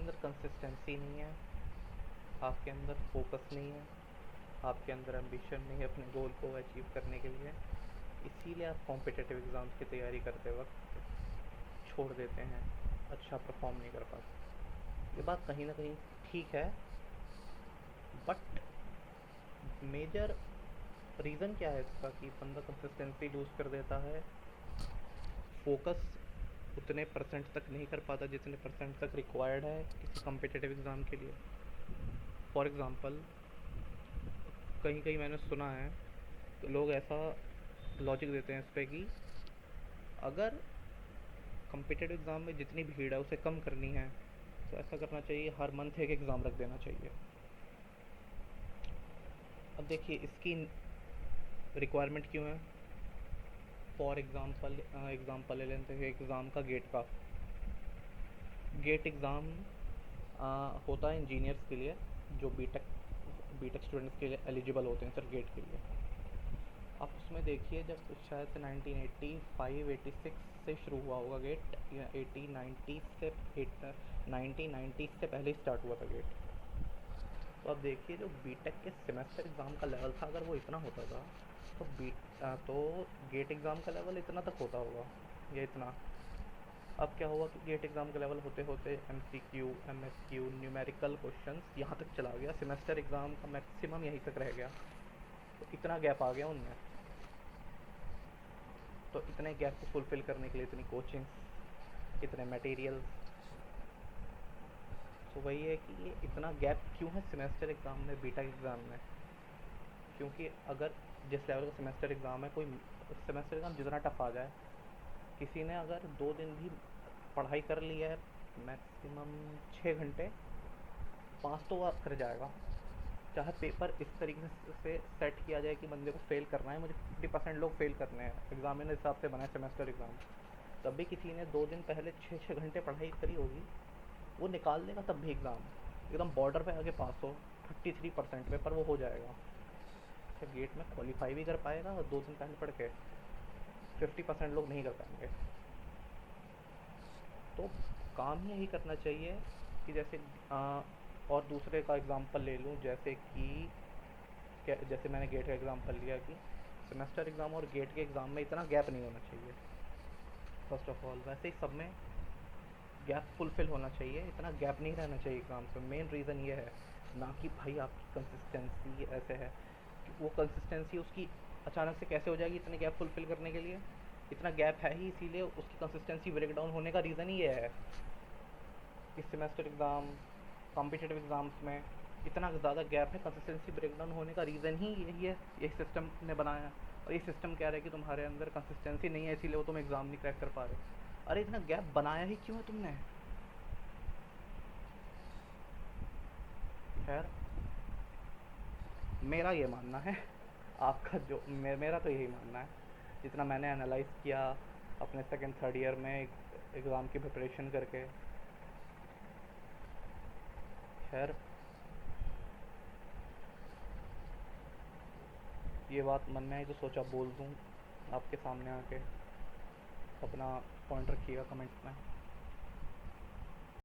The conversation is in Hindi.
अंदर कंसिस्टेंसी नहीं है, आपके अंदर फोकस नहीं है, आपके अंदर एम्बिशन नहीं है अपने गोल को अचीव करने के लिए, इसीलिए आप कॉम्पिटिटिव एग्ज़ाम्स की तैयारी करते वक्त छोड़ देते हैं, अच्छा परफॉर्म नहीं कर पाते। ये बात कहीं ना कहीं ठीक है, बट मेजर रीज़न क्या है इसका कि बंदा कंसिस्टेंसी लूज़ कर देता है, फोकस उतने परसेंट तक नहीं कर पाता जितने परसेंट तक रिक्वायर्ड है किसी कम्पिटिटिव एग्ज़ाम के लिए। फॉर एग्ज़ाम्पल, कहीं कहीं मैंने सुना है तो लोग ऐसा लॉजिक देते हैं इस पर कि अगर कम्पिटिटिव एग्ज़ाम में जितनी भीड़ है उसे कम करनी है तो ऐसा करना चाहिए, हर मंथ एक एग्ज़ाम रख देना चाहिए। अब देखिए इसकी रिक्वायरमेंट क्यों है। फॉर एग्ज़ाम्पल ले लेते हैं एग्ज़ाम का गेट का। गेट एग्ज़ाम होता है इंजीनियर्स के लिए, जो बीटेक स्टूडेंट्स के लिए एलिजिबल होते हैं सर गेट के लिए। आप उसमें देखिए जब शायद से 1985-86 से शुरू हुआ होगा गेट, या 1890 से 1990 से पहले ही स्टार्ट हुआ था गेट। तो आप देखिए जो बीटेक के सेमेस्टर एग्ज़ाम का लेवल था, अगर वो इतना होता था तो तो गेट एग्ज़ाम का लेवल इतना तक होता होगा या इतना। अब क्या हुआ कि गेट एग्ज़ाम का लेवल होते होते एमसीक्यू, एमएसक्यू, न्यूमेरिकल क्वेश्चंस यहाँ तक चला गया, सेमेस्टर एग्ज़ाम का मैक्सिमम यहीं तक रह गया। तो इतना गैप आ गया उनमें। तो इतने गैप को फुलफ़िल करने के लिए इतनी कोचिंग्स, इतने मटेरियल्स। तो वही है कि ये इतना गैप क्यों है सेमेस्टर एग्ज़ाम में, बीटेक एग्ज़ाम में। क्योंकि अगर जिस लेवल का सेमेस्टर एग्ज़ाम है, कोई सेमेस्टर एग्ज़ाम जितना टफ आ जाए, किसी ने अगर 2 दिन भी पढ़ाई कर ली है, मैक्सिमम 6 घंटे, पास तो वो कर जाएगा। चाहे पेपर इस तरीके से सेट किया जाए कि बंदे को फेल करना है, मुझे 50% लोग फेल करने हैं, एग्ज़ाम इन हिसाब से बना है सेमेस्टर एग्ज़ाम, तब भी किसी ने 2 दिन पहले 6-6 घंटे पढ़ाई करी होगी, वो निकाल देगा तब भी एग्ज़ाम, एकदम बॉर्डर पे आके पास हो 33% पे, पर वो हो जाएगा। अच्छा, गेट में क्वालिफाई भी कर पाएगा और 2 दिन पहले पढ़ के 50% लोग नहीं कर पाएंगे। तो काम ही यही करना चाहिए कि जैसे और दूसरे का एग्ज़ाम्पल ले लूँ, जैसे कि जैसे मैंने गेट का एग्ज़ाम्पल लिया कि सेमेस्टर एग्ज़ाम और गेट के एग्ज़ाम में इतना गैप नहीं होना चाहिए फर्स्ट ऑफ ऑल। वैसे ही सब में गैप फुलफ़िल होना चाहिए, इतना गैप नहीं रहना चाहिए एग्ज़ाम पे। मेन रीज़न ये है, ना कि भाई आपकी कंसिस्टेंसी ऐसे है कि वो कंसिस्टेंसी उसकी अचानक से कैसे हो जाएगी इतने गैप फुलफ़िल करने के लिए। इतना गैप है ही इसीलिए उसकी कंसिस्टेंसी ब्रेक डाउन होने का रीज़न ही ये है। इस सेमेस्टर एग्ज़ाम, कॉम्पिटिटिव एग्ज़ाम्स में इतना ज़्यादा गैप है, कंसिस्टेंसी ब्रेकडाउन होने का रीज़न ही यही है, यही सिस्टम ने बनाया है। और ये सिस्टम कह रहा है कि तुम्हारे अंदर कंसिस्टेंसी नहीं है, इसीलिए वो तुम एग्ज़ाम नहीं क्रैक कर पा रहे। अरे इतना गैप बनाया ही क्यों है तुमने। खैर, मेरा ये मानना है, आपका जो मेरा तो यही मानना है, जितना मैंने एनालाइज़ किया अपने सेकंड थर्ड ईयर में एग्ज़ाम की प्रिपरेशन करके। खैर, ये बात मन में आई तो सोचा बोल दूँ आपके सामने आके। अपना पॉइंट रखिएगा कमेंट्स में।